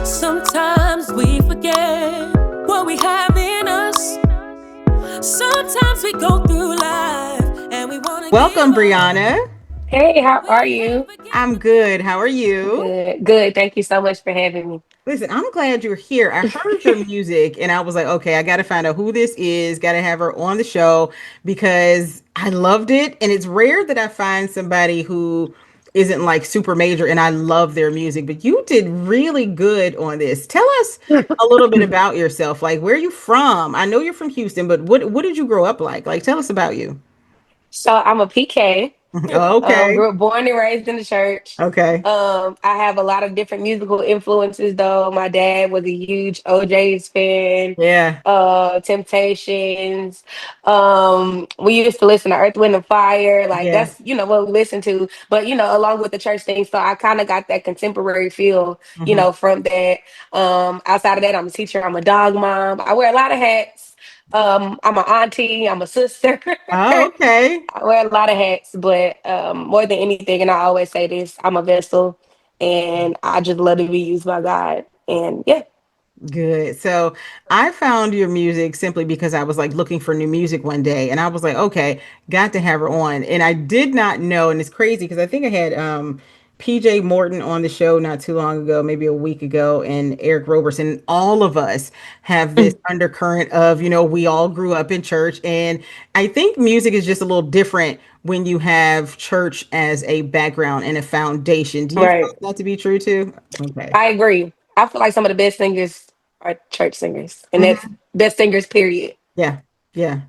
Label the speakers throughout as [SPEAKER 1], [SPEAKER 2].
[SPEAKER 1] Sometimes we forget what we have in us. Sometimes we go through life and we want to give
[SPEAKER 2] Welcome,
[SPEAKER 1] up.
[SPEAKER 2] Brianna.
[SPEAKER 3] Hey, how
[SPEAKER 1] We
[SPEAKER 3] are
[SPEAKER 1] can't
[SPEAKER 3] you?
[SPEAKER 1] forget
[SPEAKER 2] I'm
[SPEAKER 1] the
[SPEAKER 2] good. How are you?
[SPEAKER 3] Good, good. Thank you so much for having me.
[SPEAKER 2] Listen, I'm glad you're here. I heard your music and I was like, okay, I got to find out who this is, got to have her on the show because I loved it. And it's rare that I find somebody who isn't like super major and I love their music, but you did really good on this. Tell us a little bit about yourself. Like, where are you from? I know you're from Houston, but what did you grow up like? Like, tell us about you.
[SPEAKER 3] So I'm a PK.
[SPEAKER 2] Oh, okay.
[SPEAKER 3] Born and raised in the church.
[SPEAKER 2] Okay.
[SPEAKER 3] I have a lot of different musical influences though. My dad was a huge OJ's fan,
[SPEAKER 2] Yeah.
[SPEAKER 3] Temptations. We used to listen to Earth, Wind and Fire. Like
[SPEAKER 2] Yeah.
[SPEAKER 3] that's, what we listen to. But along with the church thing. So I kind of got that contemporary feel,
[SPEAKER 2] Hmm.
[SPEAKER 3] from that. Outside of that, I'm a teacher, I'm a dog mom. I wear a lot of hats. I'm an auntie, I'm a sister.
[SPEAKER 2] Oh, okay.
[SPEAKER 3] I wear a lot of hats, but more than anything, and I always say this, I'm a vessel and I just love to be used by God. And yeah,
[SPEAKER 2] Good. So I found your music simply because I was like looking for new music one day and I was like, okay, got to have her on. And I did not know, and it's crazy because I think I had PJ Morton on the show not too long ago, maybe a week ago, and Eric Roberson. All of us have this undercurrent of, we all grew up in church. And I think music is just a little different when you have church as a background and a foundation. Do you
[SPEAKER 3] right.
[SPEAKER 2] find that to be true too? Okay.
[SPEAKER 3] I agree. I feel like some of the best singers are church singers, and that's
[SPEAKER 2] Mhm.
[SPEAKER 3] best singers, period.
[SPEAKER 2] Yeah. Yeah.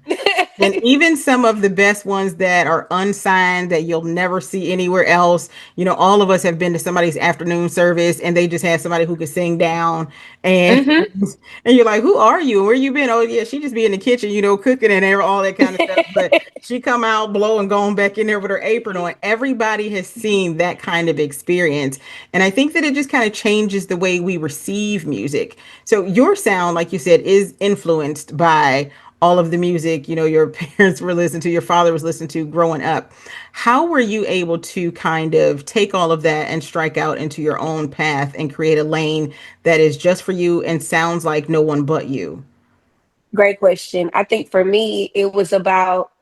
[SPEAKER 2] And even some of the best ones that are unsigned that you'll never see anywhere else, all of us have been to somebody's afternoon service and they just had somebody who could sing down and
[SPEAKER 3] Hmm.
[SPEAKER 2] and you're like, who are you? And where you been? Oh yeah, she just be in the kitchen, cooking and all that kind of stuff. But she come out, blow and going back in there with her apron on. Everybody has seen that kind of experience. And I think that it just kind of changes the way we receive music. So your sound, like you said, is influenced by all of the music your parents were listening to, your father was listening to growing up. How were you able to kind of take all of that and strike out into your own path and create a lane that is just for you and sounds like no one but you?
[SPEAKER 3] Great question. I think for me, it was about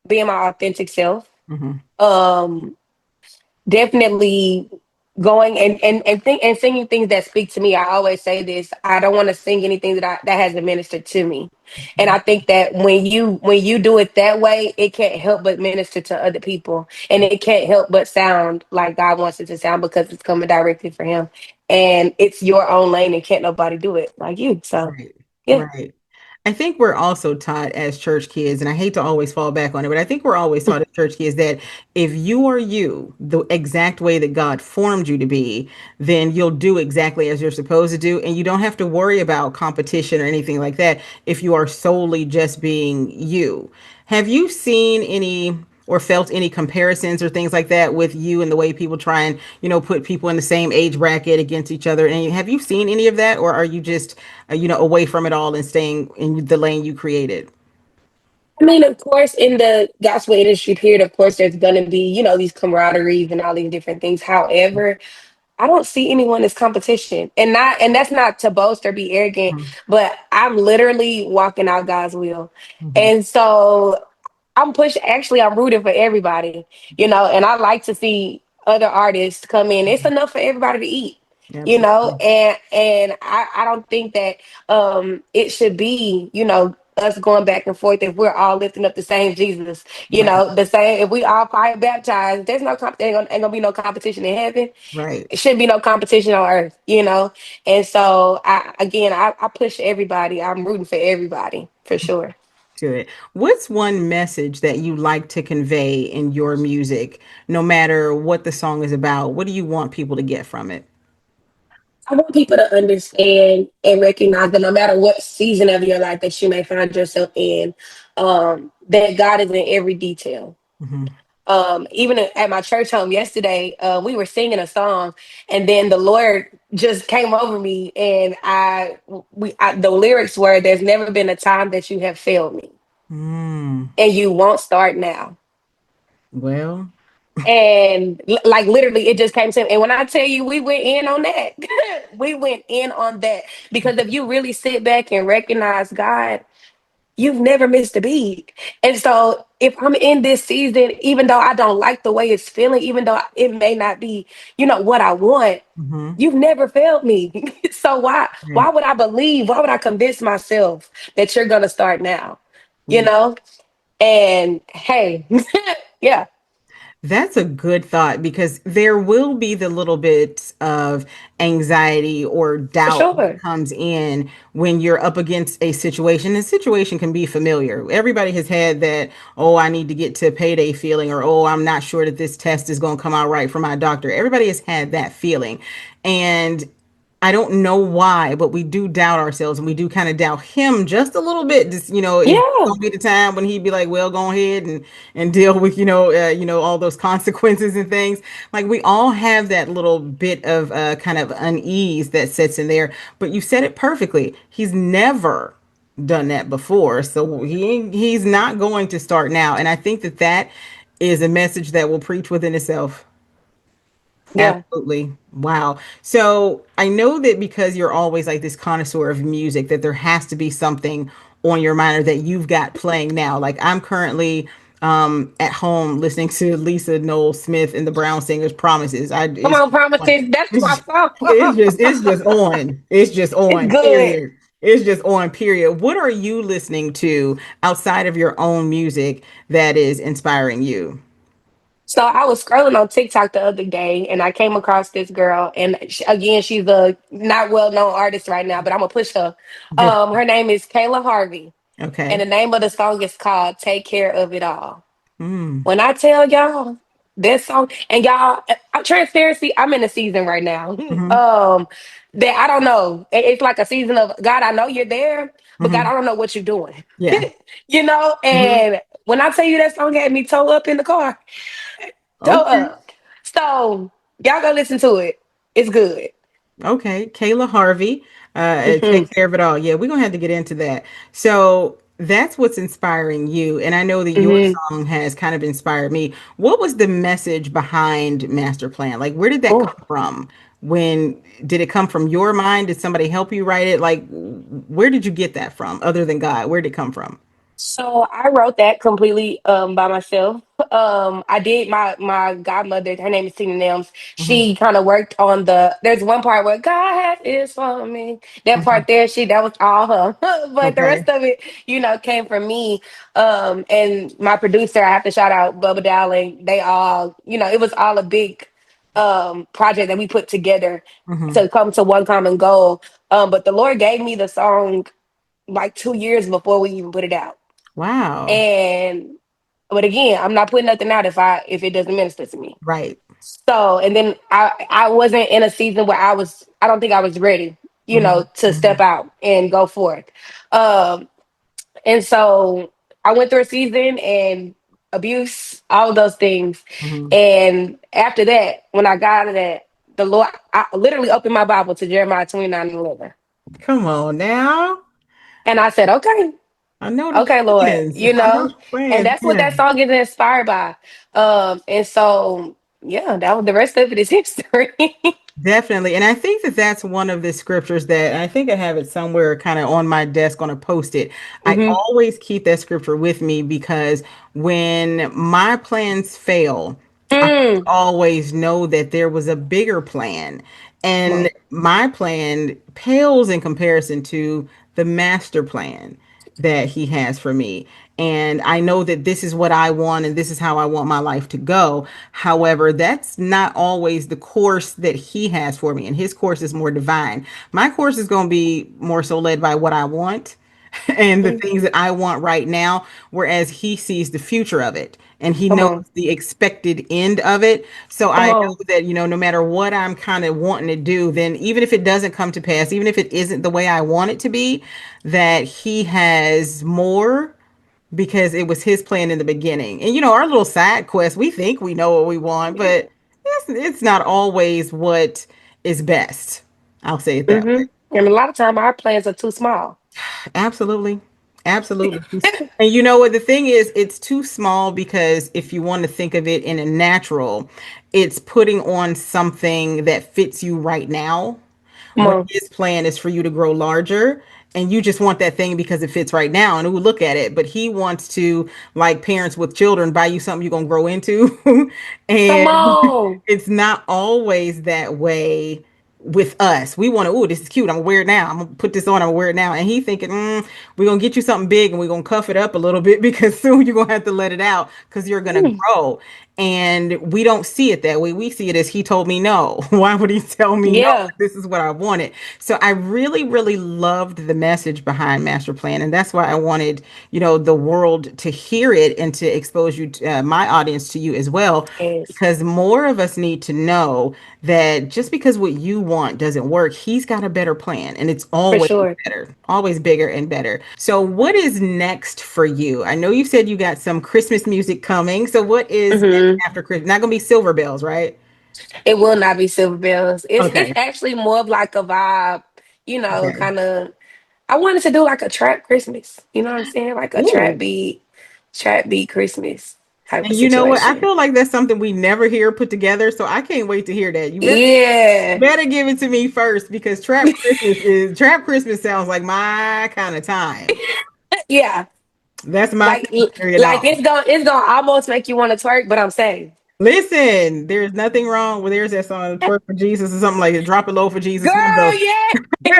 [SPEAKER 3] being my authentic self.
[SPEAKER 2] Hmm.
[SPEAKER 3] Um, Definitely going and singing things that speak to me. I always say this: I don't want to sing anything that hasn't ministered to me. And I think that when you do it that way, it can't help but minister to other people, and it can't help but sound like God wants it to sound because it's coming directly from Him, and it's your own lane, and can't nobody do it like you. So
[SPEAKER 2] Right.
[SPEAKER 3] yeah.
[SPEAKER 2] Right. I think we're also taught as church kids, and I hate to always fall back on it, but I think we're always taught as church kids that if you are you, the exact way that God formed you to be, then you'll do exactly as you're supposed to do. And you don't have to worry about competition or anything like that if you are solely just being you. Have you seen any or felt any comparisons or things like that with you and the way people try and, put people in the same age bracket against each other? And have you seen any of that, or are you just, away from it all and staying in the lane you created?
[SPEAKER 3] I mean, of course, in the gospel industry period, of course, there's going to be, these camaraderies and all these different things. However, I don't see anyone as competition. And that's not to boast or be arrogant,
[SPEAKER 2] Mhm.
[SPEAKER 3] but I'm literally walking out God's will.
[SPEAKER 2] Mhm.
[SPEAKER 3] And so I'm rooting for everybody, and I like to see other artists come in. It's enough for everybody to eat.
[SPEAKER 2] Absolutely.
[SPEAKER 3] And I don't think that it should be, us going back and forth if we're all lifting up the same Jesus,
[SPEAKER 2] Right.
[SPEAKER 3] the same if we all fire baptized, there's no ain't gonna be no competition in heaven.
[SPEAKER 2] Right.
[SPEAKER 3] It shouldn't be no competition on earth. And so I push everybody. I'm rooting for everybody for sure.
[SPEAKER 2] Good. What's one message that you like to convey in your music, no matter what the song is about? What do you want people to get from it?
[SPEAKER 3] I want people to understand and recognize that no matter what season of your life that you may find yourself in, that God is in every detail.
[SPEAKER 2] Hmm.
[SPEAKER 3] Even at my church home yesterday, we were singing a song, and then the Lord just came over me, and the lyrics were, "There's never been a time that you have failed me,
[SPEAKER 2] Mm.
[SPEAKER 3] and you won't start now."
[SPEAKER 2] Well.
[SPEAKER 3] And like literally it just came to him. And when I tell you we went in on that, we went in on that. Because if you really sit back and recognize God, you've never missed a beat. And so if I'm in this season, even though I don't like the way it's feeling, even though it may not be, what I want,
[SPEAKER 2] Hmm.
[SPEAKER 3] you've never failed me. So why
[SPEAKER 2] Right.
[SPEAKER 3] would I believe? Why would I convince myself that you're gonna start now? You
[SPEAKER 2] Mm.
[SPEAKER 3] know? And hey, yeah,
[SPEAKER 2] That's a good thought because there will be the little bit of anxiety or
[SPEAKER 3] for
[SPEAKER 2] doubt that
[SPEAKER 3] sure.
[SPEAKER 2] comes in when you're up against a situation. The situation can be familiar. Everybody has had that, oh, I need to get to payday feeling, or oh, I'm not sure that this test is going to come out right for my doctor. Everybody has had that feeling. And I don't know why, but we do doubt ourselves and we do kind of doubt him just a little bit. Just, is
[SPEAKER 3] Yeah,
[SPEAKER 2] gonna be the time when he'd be like, well, go ahead and deal with, all those consequences and things. Like we all have that little bit of kind of unease that sits in there. But you said it perfectly. He's never done that before, so he's not going to start now. And I think that that is a message that will preach within itself.
[SPEAKER 3] yeah.
[SPEAKER 2] Absolutely. Wow. So I know that because you're always like this connoisseur of music, that there has to be something on your mind or that you've got playing now. Like I'm currently at home listening to Lisa Noel Smith and the Brown Singers Promises.
[SPEAKER 3] Come
[SPEAKER 2] It's
[SPEAKER 3] on, promises. That's my
[SPEAKER 2] it's
[SPEAKER 3] song.
[SPEAKER 2] it's just on. It's just
[SPEAKER 3] It's
[SPEAKER 2] on.
[SPEAKER 3] good.
[SPEAKER 2] Period. It's just on. Period. What are you listening to outside of your own music that is inspiring you?
[SPEAKER 3] So I was scrolling on TikTok the other day and I came across this girl. And again, she's a not well known artist right now, but I'm gonna push her. Her name is Kayla Harvey, and the
[SPEAKER 2] Okay.
[SPEAKER 3] name of the song is called "Take Care of It All."
[SPEAKER 2] Mm.
[SPEAKER 3] When I tell y'all that song, and y'all, transparency, I'm in a season right now.
[SPEAKER 2] Hmm.
[SPEAKER 3] That I don't know. It's like a season of God. I know you're there, but God, I
[SPEAKER 2] Hmm.
[SPEAKER 3] don't know what you're doing.
[SPEAKER 2] Yeah. Hmm.
[SPEAKER 3] And when I tell you that song had me toe up in the car, toe
[SPEAKER 2] Okay.
[SPEAKER 3] up. So y'all go listen to it. It's good.
[SPEAKER 2] Okay. Kayla Harvey,
[SPEAKER 3] Hmm.
[SPEAKER 2] take care of it all. Yeah, we're gonna have to get into that. So that's what's inspiring you, and I know that your
[SPEAKER 3] Hmm.
[SPEAKER 2] song has kind of inspired me. What was the message behind Master Plan? Like, where did that
[SPEAKER 3] Oh,
[SPEAKER 2] come from? When did it come from your mind? Did somebody help you write it? Like, where did you get that from, other than God? Where did it come from?
[SPEAKER 3] so I wrote that completely by myself. I did my godmother, her name is Tina Nelms.
[SPEAKER 2] Hmm.
[SPEAKER 3] She kind of worked on there's one part where God is for me. That
[SPEAKER 2] Hmm.
[SPEAKER 3] part there, that was all her. But the rest
[SPEAKER 2] Okay.
[SPEAKER 3] of it, came from me. And my producer, I have to shout out Bubba Dowling. They all, it was all a big project that we put together
[SPEAKER 2] Hmm.
[SPEAKER 3] to come to one common goal. But the Lord gave me the song like 2 years before we even put it out.
[SPEAKER 2] Wow.
[SPEAKER 3] And but again, I'm not putting nothing out if it doesn't minister to me.
[SPEAKER 2] Right.
[SPEAKER 3] So and then I wasn't in a season where I don't think I was ready,
[SPEAKER 2] Hmm.
[SPEAKER 3] to step
[SPEAKER 2] Hmm.
[SPEAKER 3] out and go forth. Um and so I went through a season and abuse, all of those things.
[SPEAKER 2] Hmm.
[SPEAKER 3] And after that, when I got out of that, the Lord, I literally opened my Bible to Jeremiah 29:11.
[SPEAKER 2] Come on now.
[SPEAKER 3] And I said, okay,
[SPEAKER 2] I know the
[SPEAKER 3] okay, Lord,
[SPEAKER 2] plans. I know the
[SPEAKER 3] and
[SPEAKER 2] plans.
[SPEAKER 3] that's what
[SPEAKER 2] Yeah,
[SPEAKER 3] that song is inspired by. And so, yeah, that was the rest of it is history.
[SPEAKER 2] definitely. And I think that that's one of the scriptures that I think I have it somewhere kind of on my desk on a post-it. I
[SPEAKER 3] Hmm.
[SPEAKER 2] always keep that scripture with me because when my plans fail, I
[SPEAKER 3] Mm.
[SPEAKER 2] always know that there was a bigger plan.
[SPEAKER 3] Come
[SPEAKER 2] And
[SPEAKER 3] on.
[SPEAKER 2] my plan pales in comparison to the master plan that he has for me. And I know that this is what I want and this is how I want my life to go. However, that's not always the course that he has for me. And his course is more divine. My course is going to be more so led by what I want and the
[SPEAKER 3] Mm.
[SPEAKER 2] things that I want right now, whereas he sees the future of it and he
[SPEAKER 3] Come
[SPEAKER 2] knows
[SPEAKER 3] on.
[SPEAKER 2] the expected end of it. So
[SPEAKER 3] Come
[SPEAKER 2] I
[SPEAKER 3] on.
[SPEAKER 2] know that, no matter what I'm kind of wanting to do, then even if it doesn't come to pass, even if it isn't the way I want it to be, that he has more because it was his plan in the beginning. And our little side quest, we think we know what we want, but it's not always what is best. I'll say it that way.
[SPEAKER 3] Hmm. And a lot of time our plans are too small.
[SPEAKER 2] Absolutely. Absolutely. And you know what the thing is, it's too small because if you want to think of it in a natural, it's putting on something that fits you right now.
[SPEAKER 3] Come
[SPEAKER 2] When
[SPEAKER 3] on.
[SPEAKER 2] his plan is for you to grow larger and you just want that thing because it fits right now and ooh, look at it. But he wants to, like parents with children, buy you something you're gonna grow into.
[SPEAKER 3] Come
[SPEAKER 2] And
[SPEAKER 3] on.
[SPEAKER 2] it's not always that way with us. We want to, oh, this is cute. I'm gonna wear it now. I'm gonna put this on, I'm gonna wear it now. And he thinking, we're gonna get you something big and we're gonna cuff it up a little bit because soon you're gonna have to let it out because you're gonna
[SPEAKER 3] Mm.
[SPEAKER 2] grow. And we don't see it that way. We see it as he told me no. Why would he tell me no?
[SPEAKER 3] Yeah.
[SPEAKER 2] This is what I wanted. So I really, really loved the message behind Master Plan. And that's why I wanted, the world to hear it and to expose you, to, my audience to you as well.
[SPEAKER 3] Yes.
[SPEAKER 2] Because more of us need to know that just because what you want doesn't work, he's got a better plan and it's
[SPEAKER 3] For
[SPEAKER 2] always
[SPEAKER 3] sure.
[SPEAKER 2] better, always bigger and better. So, what is next for you? I know you said you got some Christmas music coming. So, what is next
[SPEAKER 3] Hmm.
[SPEAKER 2] after Christmas? Not going to be Silver Bells, right?
[SPEAKER 3] It will not be silver bells. It's
[SPEAKER 2] Okay.
[SPEAKER 3] actually more of like a vibe,
[SPEAKER 2] Okay.
[SPEAKER 3] kind of. I wanted to do like a trap Christmas. You know what I'm saying? Like a
[SPEAKER 2] Ooh.
[SPEAKER 3] trap beat Christmas type
[SPEAKER 2] And
[SPEAKER 3] of
[SPEAKER 2] you know what? I
[SPEAKER 3] situation.
[SPEAKER 2] feel like that's something we never hear put together. So, I can't wait to hear that. You
[SPEAKER 3] Yeah.
[SPEAKER 2] better give it to me first because Trap Christmas sounds like my kind of time.
[SPEAKER 3] Yeah.
[SPEAKER 2] That's my
[SPEAKER 3] Like
[SPEAKER 2] thing, period
[SPEAKER 3] like
[SPEAKER 2] off.
[SPEAKER 3] it's gonna almost make you want to twerk, but I'm saying,
[SPEAKER 2] Listen, there's nothing wrong with there's that song "Twerk for Jesus" or something like that. Drop it low for Jesus, one of
[SPEAKER 3] girl,
[SPEAKER 2] those.
[SPEAKER 3] yeah.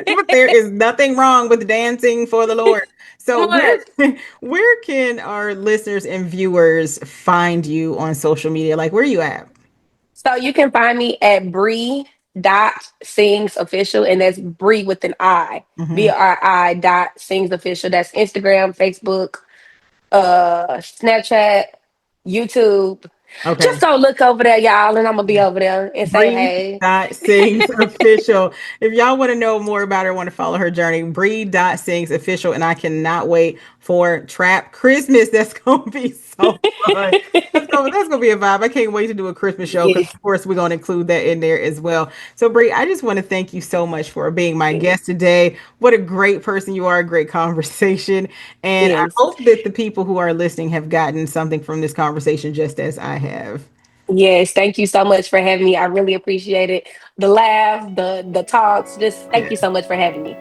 [SPEAKER 2] But there is nothing wrong with dancing for the Lord. So
[SPEAKER 3] Come on.
[SPEAKER 2] where can our listeners and viewers find you on social media? Like where are you at?
[SPEAKER 3] So you can find me at Bree dot sings official, and that's Bree with an I.
[SPEAKER 2] Hmm.
[SPEAKER 3] BRI dot sings official. That's Instagram, Facebook, Snapchat, YouTube. Just
[SPEAKER 2] Okay.
[SPEAKER 3] go look over there, y'all, and I'm gonna be over there and say
[SPEAKER 2] Bree
[SPEAKER 3] hey.
[SPEAKER 2] dot sings official. If y'all want to know more about her, want to follow her journey, Bree dot sings official. And I cannot wait for Trap Christmas. That's gonna be so fun. That's gonna be a vibe. I can't wait to do a Christmas show because
[SPEAKER 3] Yeah.
[SPEAKER 2] of course we're gonna include that in there as well. So Bree, I just want to thank you so much for being my
[SPEAKER 3] Yes.
[SPEAKER 2] guest today. What a great person you are, a great conversation. And I
[SPEAKER 3] Yes.
[SPEAKER 2] hope that the people who are listening have gotten something from this conversation just as I have.
[SPEAKER 3] Yes, thank you so much for having me. I really appreciate it. The laugh, the talks. Just thank
[SPEAKER 2] Yeah.
[SPEAKER 3] you so much for having me.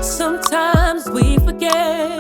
[SPEAKER 1] Sometimes we forget